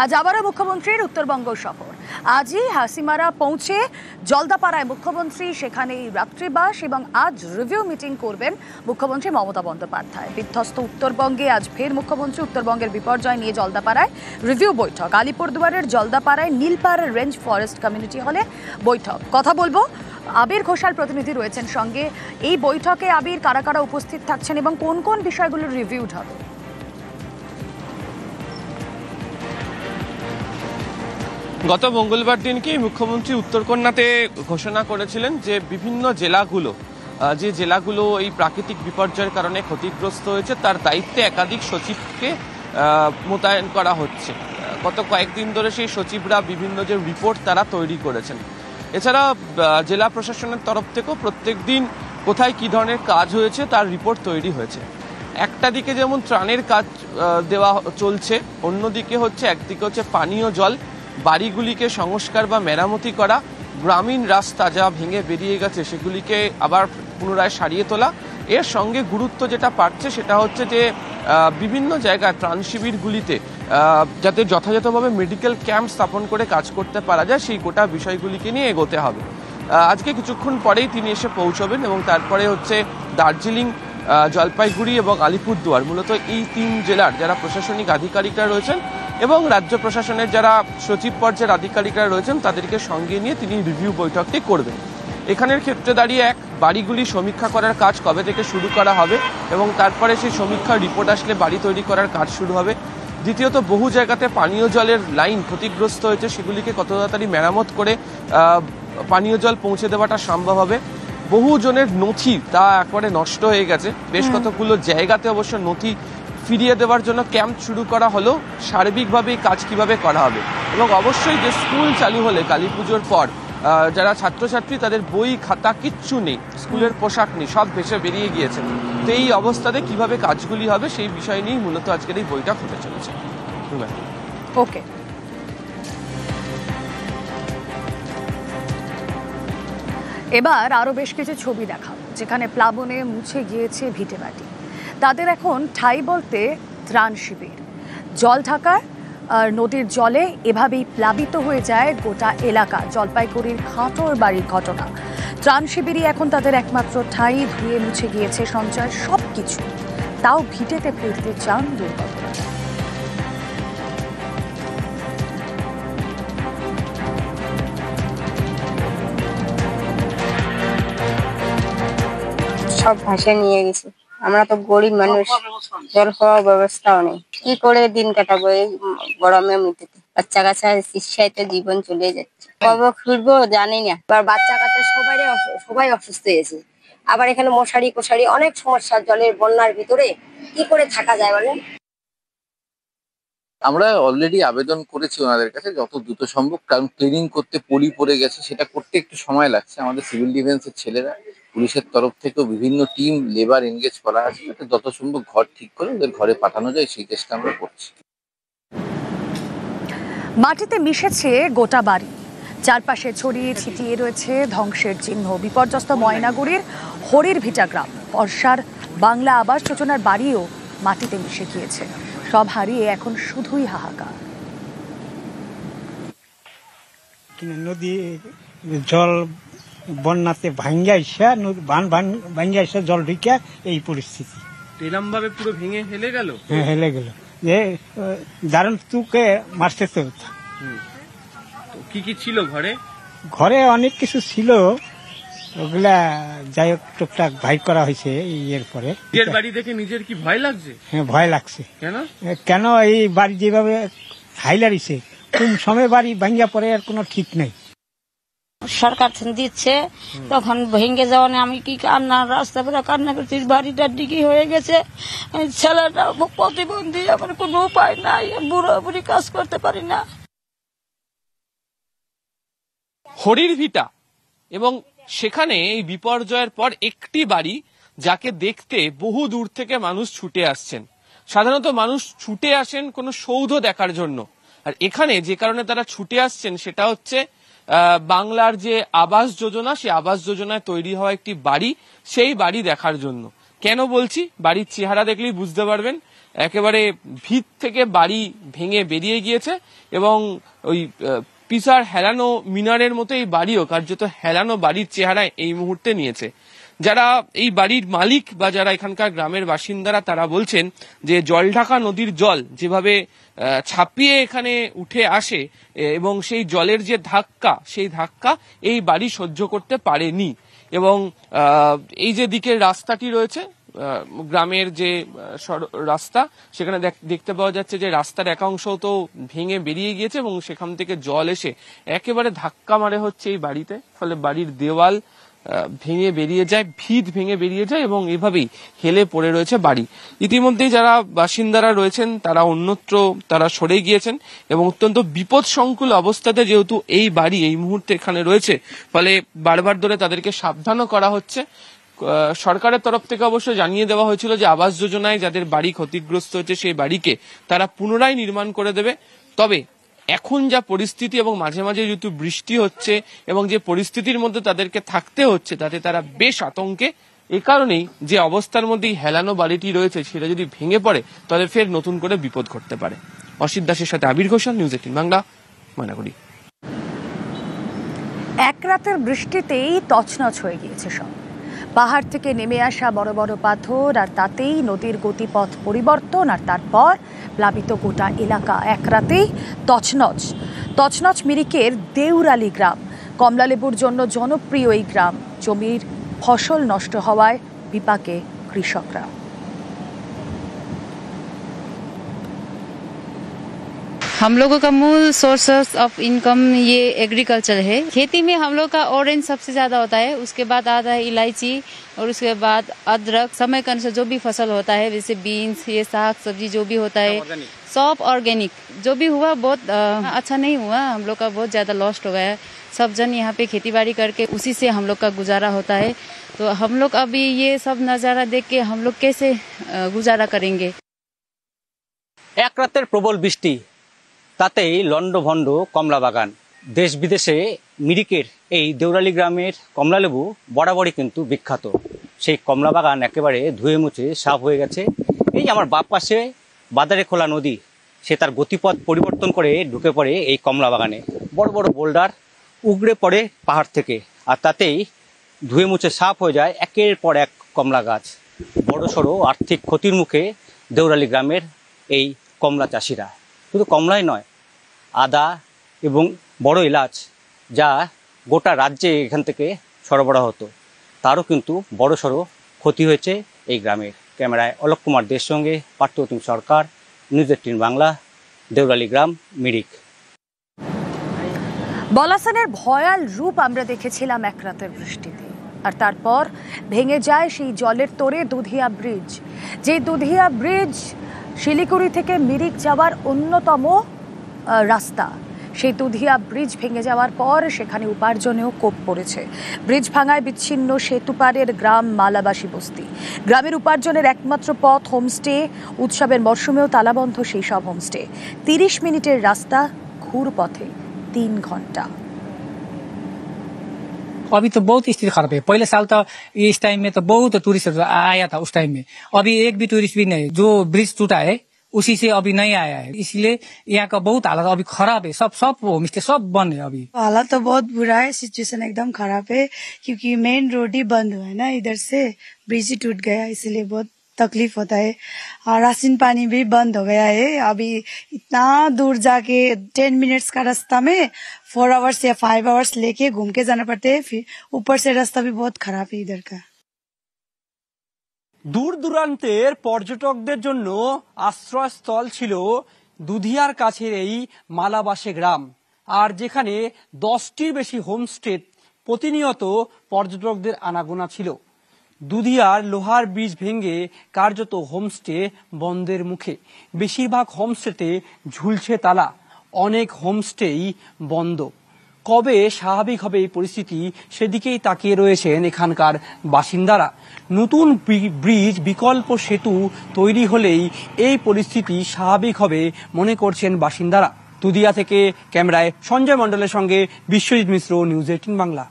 আজ আবারও মুখ্যমন্ত্রীর উত্তরবঙ্গ সফর। আজই হাসিমারা পৌঁছে জলদাপাড়ায় মুখ্যমন্ত্রী সেখানে রাত্রিবাস এবং আজ রিভিউ মিটিং করবেন মুখ্যমন্ত্রী মমতা বন্দ্যোপাধ্যায়। বিধ্বস্ত উত্তরবঙ্গে আজ ফের মুখ্যমন্ত্রী উত্তরবঙ্গের বিপর্যয় নিয়ে জলদাপাড়ায় রিভিউ বৈঠক। আলিপুরদুয়ারের জলদাপাড়ায় নীলপাড় রেঞ্জ ফরেস্ট কমিউনিটি হলে বৈঠক। কথা বলবো, আবির ঘোষাল প্রতিনিধি রয়েছেন সঙ্গে। এই বৈঠকে আবির কারা কারা উপস্থিত থাকছেন এবং কোন কোন বিষয়গুলো রিভিউড হবে? গত মঙ্গলবার দিনকে মুখ্যমন্ত্রী উত্তরকন্যাতে ঘোষণা করেছিলেন যে বিভিন্ন জেলাগুলো যে জেলাগুলো এই প্রাকৃতিক বিপর্যয়ের কারণে ক্ষতিগ্রস্ত হয়েছে তার দায়িত্বে একাধিক সচিবকে মোতায়েন করা হচ্ছে। গত কয়েকদিন ধরে সেই সচিবরা বিভিন্ন যে রিপোর্ট তারা তৈরি করেছেন। এছাড়া জেলা প্রশাসনের তরফ থেকেও প্রত্যেক দিন কোথায় কী ধরনের কাজ হয়েছে তার রিপোর্ট তৈরি হয়েছে। একটা দিকে যেমন ত্রাণের কাজ দেওয়া চলছে, অন্যদিকে একদিকে হচ্ছে পানীয় জল, বাড়িগুলিকে সংস্কার বা মেরামতি করা, গ্রামীণ রাস্তা যা ভেঙে বেরিয়ে গেছে সেগুলিকে আবার পুনরায় সারিয়ে তোলা। এর সঙ্গে গুরুত্ব যেটা পাচ্ছে সেটা হচ্ছে যে বিভিন্ন জায়গায় ত্রাণ শিবিরগুলিতে যাতে যথাযথভাবে মেডিকেল ক্যাম্প স্থাপন করে কাজ করতে পারা যায় সেই গোটা বিষয়গুলিকে নিয়ে এগোতে হবে। আজকে কিছুক্ষণ পরেই তিনি এসে পৌঁছবেন এবং তারপরে দার্জিলিং, জলপাইগুড়ি এবং আলিপুরদুয়ার, মূলত এই তিন জেলার যারা প্রশাসনিক আধিকারিকরা রয়েছেন এবং রাজ্য প্রশাসনের যারা সচিব পর্যায়ের আধিকারিকরা রয়েছেন তাদেরকে সঙ্গে নিয়ে তিনি রিভিউ বৈঠকটি করবেন। এখানের ক্ষেত্রে দাঁড়িয়ে বাড়িগুলি সমীক্ষা করার কাজ কবে থেকে শুরু করা হবে এবং তারপরে সেই সমীক্ষার রিপোর্ট আসলে বাড়ি তৈরি করার কাজ শুরু হবে। দ্বিতীয়ত, বহু জায়গাতে পানীয় জলের লাইন ক্ষতিগ্রস্ত হয়েছে, সেগুলিকে কত তাড়াতাড়ি মেরামত করে পানীয় জল পৌঁছে দেওয়াটা সম্ভব হবে। বহু জনের নথি তা একবারে নষ্ট হয়ে গেছে, বেশ কতগুলো জায়গাতে অবশ্য নথি ফিরিয়ে দেওয়ার জন্য ক্যাম্প শুরু করা হলো। সার্বিকভাবে এই কাজ কিভাবে করা হবে এবং অবশ্যই যে স্কুল চালু হলে কালী পুজোর পর যারা ছাত্রছাত্রী তাদের বই খাতা কিচ্ছু নেই, স্কুলের পোশাক নেই, সব ভেসে বেরিয়ে গিয়েছে। তো এই অবস্থাতে কিভাবে কাজগুলি হবে সেই বিষয় নিয়েই মূলত আজকের এই বইটা হতে চলেছে। ওকে, এবার আরো বেশ কিছু ছবি দেখাবো যেখানে প্লাবনে মুছে গিয়েছে ভিটেমাটি। তাদের এখন ঠাঁই বলতে ত্রাণ শিবির। জল ঢাকার আর নদীর জলে এভাবেই প্লাবিত হয়ে যায় গোটা এলাকা। জলপাইগুড়ির খাটোর বাড়ির ঘটনা। ত্রাণ শিবিরই এখন তাদের একমাত্র ঠাঁই। ধুয়ে মুছে গিয়েছে সঞ্চয় সবকিছু, তাও ভিটেতে ফিরতে চান দুর্গত। সব ভাসে নিয়ে গেছে। আমরা তো গরিব মানুষ, জল খাওয়ার ব্যবস্থাও নেই, কি করে দিন কাটাবো এই গরমে মধ্যে? বাচ্চা কাচ্চা চিকিৎসায় জীবন চলে যাচ্ছে, কবে ফিরবো জানি না। এবার বাচ্চা কাচ্চা সবাই অসুস্থ হয়েছে, আবার এখানে মশারি কোশারি অনেক সমস্যা। জলের বন্যার ভিতরে কি করে থাকা যায় বলেন? আমরা অলরেডি আবেদন করেছি ওনাদের কাছে যত দ্রুত সম্ভব, কারণ ক্লিনিং করতে পলি পড়ে গেছে, সেটা করতে একটু সময় লাগছে। আমাদের সিভিল ডিফেন্সের ছেলেরা, পুলিশের তরফ থেকেও বিভিন্ন টিম লেবার এনগেজ করা আছে, যাতে যত সম্ভব ঘর ঠিক করে ওদের ঘরে পাঠানো যায় সেই চেষ্টা আমরা করছি। মাটিতে মিশেছে গোটা বাড়ি, চারপাশে ছড়িয়ে ছিটিয়ে রয়েছে ধ্বংসের চিহ্ন। বিপর্যস্ত ময়নাগুড়ির হরির ভিটা গ্রাম। বর্ষার বাংলা আবাস যোজনার বাড়িও মাটিতে মিশে গিয়েছে। সব হারিয়ে এখন শুধুই হাহাকার। নদী জল বন্যাতে ভাঙ্গাইসা, ভাঙ্গাইসা জল ঢুকে এই পরিস্থিতি। এরকম ভাবে পুরো ভেঙে হেলে গেল। হ্যাঁ, হেলে গেল। যে দারুণ তুকে মারতে তো। কি কি ছিল ঘরে? ঘরে অনেক কিছু ছিল, ওগুলা যাই হোক টুকটাক ভাই করা হয়েছে। এর পরে নিজের বাড়ি দেখে নিজের কি ভয় লাগছে? হ্যাঁ, ভয় লাগছে। কেন এই বাড়ি যেভাবে হাইলারিছে, কোন সময় বাড়ি ভাঙ্গা পরে আর কোনো ঠিক নেই। সরকার দিচ্ছে তখন ভেঙে যাওয়া আমি কি কান্না, রাস্তা পুরো কান্না করছি। বাড়িটা ডিগি হয়ে গেছে, ছেলেটা প্রতিবন্ধী, আমার কোনো উপায় নাই, বুড়ো বুড়ি কাজ করতে পারি না। হরির ভিটা, এবং সেখানে এই বিপর্যয়ের পর একটি বাড়ি যাকে দেখতে বহু দূর থেকে মানুষ ছুটে আসছেন। সাধারণত মানুষ ছুটে আসেন কোনো সৌধ দেখার জন্য, আর এখানে যে কারণে তারা ছুটে আসছেন সেটা হচ্ছে বাংলার যে আবাস যোজনা, সেই আবাস যোজনায় তৈরি হওয়া একটি বাড়ি, সেই বাড়ি দেখার জন্য। কেন বলছি? বাড়ির চেহারা দেখলেই বুঝতে পারবেন। একেবারে ভিত থেকে বাড়ি ভেঙে বেরিয়ে গিয়েছে এবং ওই পিসার হেলানো মিনারের মতো এই বাড়িও কার্যত হেলানো বাড়ির চেহারায় এই মুহূর্তে নিয়েছে। যারা এই বাড়ির মালিক বা যারা এখানকার গ্রামের বাসিন্দারা তারা বলছেন যে জলঢাকা নদীর জল যেভাবে ছাপিয়ে এখানে উঠে আসে এবং সেই জলের যে ধাক্কা সেই ধাক্কা এই বাড়ি সহ্য করতে পারেনি এবং এই যে দিকের রাস্তাটি রয়েছে গ্রামের যে রাস্তা সেখানে দেখতে পাওয়া যাচ্ছে যে রাস্তার একাংশ তো ভেঙে বেরিয়ে গিয়েছে এবং সেখান থেকে জল এসে একেবারে ধাক্কা মারে হচ্ছে এই বাড়িতে, ফলে বাড়ির দেওয়াল ভেঙে বেরিয়ে যায়, ভিত ভেঙে বেরিয়ে যায় এবং এভাবেই হেলে পড়ে রয়েছে বাড়ি। ইতিমধ্যেই যারা বাসিন্দারা রয়েছেন তারা অন্যত্র তারা সরে গিয়েছেন এবং অত্যন্ত বিপদসংকুল অবস্থাতে যেহেতু এই বাড়ি এই মুহূর্তে এখানে রয়েছে, ফলে বারবার ধরে তাদেরকে সাবধানও করা হচ্ছে। সরকারের তরফ থেকে অবশ্য জানিয়ে দেওয়া হয়েছিল যে আবাস যোজনায় যাদের বাড়ি ক্ষতিগ্রস্ত হচ্ছে সেই বাড়িকে তারা পুনরায় নির্মাণ করে দেবে। তবে এখন যা পরিস্থিতি এবং মাঝে মাঝে যেহেতু বৃষ্টি হচ্ছে এবং যে পরিস্থিতির মধ্যে তাদেরকে থাকতে হচ্ছে তাতে তারা বেশ আতঙ্কে। এই কারণেই যে অবস্থার মধ্যেই হেলানো বাড়িটি রয়েছে সেটা যদি ভেঙে পড়ে তাহলে ফের নতুন করে বিপদ ঘটতে পারে। অসিত দাসের সাথে আবির ঘোষাল, নিউজ 18 বাংলা, ময়নাগুড়ি। এক রাতের বৃষ্টিতেই তছনছ হয়ে গিয়েছে সব। পাহাড় থেকে নেমে আসা বড় বড় পাথর আর তাতেই নদীর গতিপথ পরিবর্তন আর তারপর প্লাবিত গোটা এলাকা। এক রাতেই তছনছ মিরিকের দেউরালি গ্রাম। কমলালেবুর জন্য জনপ্রিয় এই গ্রাম, জমির ফসল নষ্ট হওয়ায় বিপাকে কৃষকরা। हम लोगों का मूल सोर्स ऑफ इनकम ये एग्रीकल्चर है। खेती में हम लोग का ऑरेंज सबसे ज्यादा होता है, उसके बाद आता है इलायची और उसके बाद अदरक। समय के अनुसार जो भी फसल होता है जैसे बीन्स, ये साग सब्जी जो भी होता है सब ऑर्गेनिक। जो भी हुआ बहुत अच्छा नहीं हुआ, हम लोग का बहुत ज्यादा लॉस्ट हो गया। सब जन यहाँ पे खेती बाड़ी करके उसी से हम लोग का गुजारा होता है। तो हम लोग अभी ये सब नजारा देख के हम लोग कैसे गुजारा करेंगे। एक रातेर प्रबल बृष्टि, তাতেই লন্ডভন্ড কমলা বাগান। দেশ বিদেশে মিরিকের এই দেউরালি গ্রামের কমলালেবু বরাবরই কিন্তু বিখ্যাত। সেই কমলা বাগান একেবারে ধুয়ে মুছে সাফ হয়ে গেছে। এই আমার বাপ পাশে বাজারে খোলা নদী, সে তার গতিপথ পরিবর্তন করে ঢুকে পড়ে এই কমলা বাগানে। বড় বড় বোল্ডার উগড়ে পড়ে পাহাড় থেকে, আর তাতেই ধুয়ে মুছে সাফ হয়ে যায় একের পর এক কমলা গাছ। বড় সড়ো আর্থিক ক্ষতির মুখে দেউরালি গ্রামের এই কমলা চাষিরা। শুধু কমলাই নয়, আদা এবং বড় এলাচ যা গোটা রাজ্যে এখান থেকে সরবরাহ হতো, তারও কিন্তু বড়সড় ক্ষতি হয়েছে এই গ্রামের। ক্যামেরায় অলোক কুমার দের সঙ্গে পার্থপ্রতিম সরকার, নিউজ 18 বাংলা, দেউরালি গ্রাম, মিরিক। বলাসানের ভয়াল রূপ আমরা দেখেছিলাম এক রাতের বৃষ্টিতে, আর তারপর ভেঙে যায় সেই জলের তোড়ে দুধিয়া ব্রিজ। যে দুধিয়া ব্রিজ শিলিগুড়ি থেকে মিরিক যাওয়ার অন্যতম রাস্তা, সেই দুধিয়া ব্রিজ ভেঙে যাওয়ার পর সেখানে উপার্জনেও কোপ পড়েছে। ব্রিজ ভাঙায় বিচ্ছিন্ন সেতুপাড়ের গ্রাম মালাবাসী বস্তি। গ্রামের উপার্জনের একমাত্র পথ হোমস্টে। উৎসবের মরশুমেও তালাবন্ধ সেই সব হোমস্টে। 30 মিনিটের রাস্তা ঘুর পথে 3 घंटा। अभी तो बहुत स्थिति खराब है। पहले साल तो इस टाइम में तो बहुत टूरिस्ट आया था उस टाइम में, अभी एक भी टूरिस्ट भी नहीं। जो ब्रिज टूटा है उसी से अभी नहीं आया है, इसलिए यहाँ का बहुत हालत अभी खराब है। सब होम स्टे सब बंद है। अभी हालत तो बहुत बुरा है, सिचुएशन एकदम खराब है, क्योंकि मेन रोड ही बंद हुआ है ना, इधर से ब्रिज ही टूट गया, इसलिए बहुत तकलीफ होता है। और राशन पानी भी बंद हो गया है। अभी इतना दूर जाके 10 मिनट्स का रास्ता में 4 आवर्स या 5 आवर्स लेके घूम के जाना पड़ते है। फिर ऊपर से रास्ता भी बहुत खराब है इधर का। দূর দূরান্তের পর্যটকদের জন্য আশ্রয়স্থল ছিল দুধিয়ার কাছের এই মালাবাসে গ্রাম, আর যেখানে 10টির বেশি হোমস্টে প্রতিনিয়ত পর্যটকদের আনাগোনা ছিল। দুধিয়ার লোহার ব্রিজ ভেঙে কার্যত হোমস্টে বন্ধের মুখে। বেশিরভাগ হোমস্টেতে ঝুলছে তালা, অনেক হোমস্টেই বন্ধ। কবে স্বাভাবিক হবে এই পরিস্থিতি, সেদিকেই তাকিয়ে রয়েছেন এখানকার বাসিন্দারা। নতুন ব্রিজ, বিকল্প সেতু তৈরি হলেই এই পরিস্থিতি স্বাভাবিক হবে মনে করছেন বাসিন্দারা। দুধিয়া থেকে ক্যামেরায় সঞ্জয় মণ্ডলের সঙ্গে বিশ্বজিৎ মিশ্র, নিউজ 18 বাংলা।